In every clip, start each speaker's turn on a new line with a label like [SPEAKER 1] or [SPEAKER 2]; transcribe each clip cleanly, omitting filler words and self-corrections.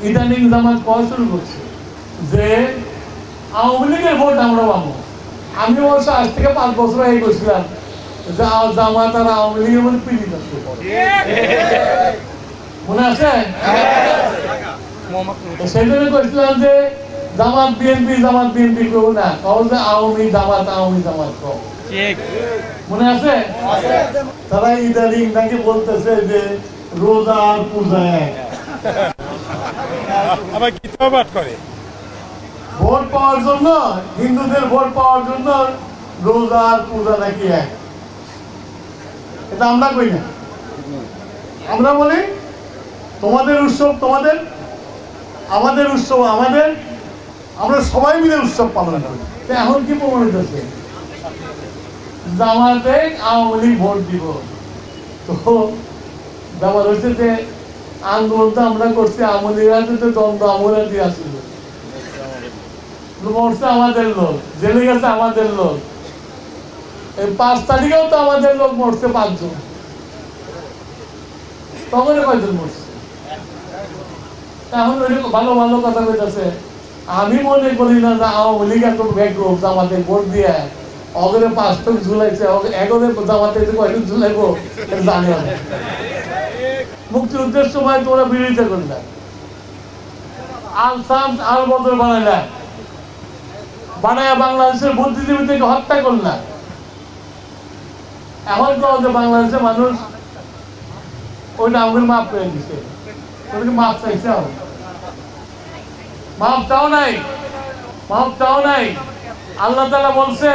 [SPEAKER 1] ইদানিং জামাত কওয়া শুরু করছে যে আওয়ামী লীগের ভোট আমরা পাবো। আমি অবশ্য আজ থেকে 5 বছর আগে বলছিলাম যে জামাত আর আওয়ামী লীগের মধ্যে পীড়িত আছে, মনে আছে? সেই জন্য কইছিলাম যে জামাত বিএনপি করবো না, কও যে আওয়ামী জামাত কও, মনে আছে? তারা ইদানিং নাকি বলতেছে যে রোজা আর পূজা এক,
[SPEAKER 2] আবার গীতা পাঠ করে
[SPEAKER 1] ভোট পাওয়ার জন্য, হিন্দুদের ভোট পাওয়ার জন্য রোজা আর পূজা নাকি এক। এটা আমরা কই না, আমরা বলি তোমাদের উৎসব তোমাদের, আমাদের উৎসব আমাদের, আমরা সবাই মিলে উৎসব পালন করি। এখন কি প্রমাণিত হচ্ছে? জামাতে আওয়ামী লীগ ভোট দিব, তো ব্যাপার হচ্ছে যে আন্দোলন তো আমরা করছি, আওয়ামী লীগ আছে তো দ্বন্দ্ব আমরা দিয়ে আসছিল, মরছে আমাদের লোক, জেলে গেছে আমাদের লোক, এই 5 তারিখেও তো আমাদের লোক মরছে 5 জন, তখন কয়জন মরছে? এখন ভালো ভালো কথা বলতেছে। আমি মনে করি না যে আওয়ামী লীগ এত ব্যাগ্র জামাতে ভোট দিয়ে অগরে 5 টক ঝুলাইছে, এগরে জামাতে কয়টুক ঝুলাইবো জানি না। মুক্তিযুদ্ধের সময় তোমরা বিরোধিতা করলে, আল বদর বানাইলা, বানায়া বাংলাদেশের বুদ্ধিজীবীদেরকে হত্যা করলা। এখন তো আমাদের বাংলাদেশের মানুষ ওইটা আমাদের মাফ করে দিচ্ছে, ওদেরকে মাফ চাইছে, মাফ চাও নাই। আল্লাহ তাআলা বলছে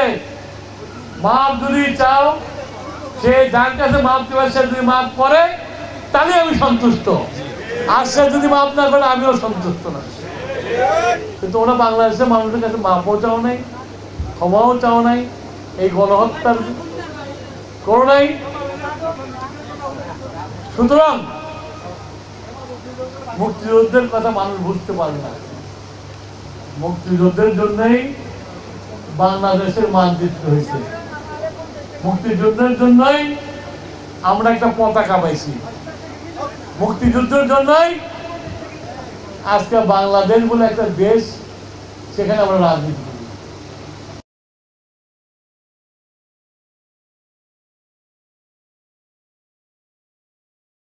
[SPEAKER 1] মাফ যদি চাও, সে যার কাছে মাফ চাইবে সে যদি মাফ করে তাহলে আমি সন্তুষ্ট, আর সে যদি মাফ না করে আমিও সন্তুষ্ট না। কিন্তু ওরা বাংলাদেশের মানুষের কাছে মাফও চাও নাই, ক্ষমাও চাও নাই, এই গণহত্যার করো নাই। সুতরাং মুক্তিযুদ্ধের কথা মানুষ বুঝতে পারে না। মুক্তিযুদ্ধের জন্যই বাংলাদেশের মানচিত্র হয়েছে, মুক্তিযুদ্ধের জন্যই আমরা একটা পতাকা পাইছি, মুক্তিযুদ্ধের জন্যই আজকে বাংলাদেশ বলে একটা দেশ, সেখানে আমরা রাজনীতি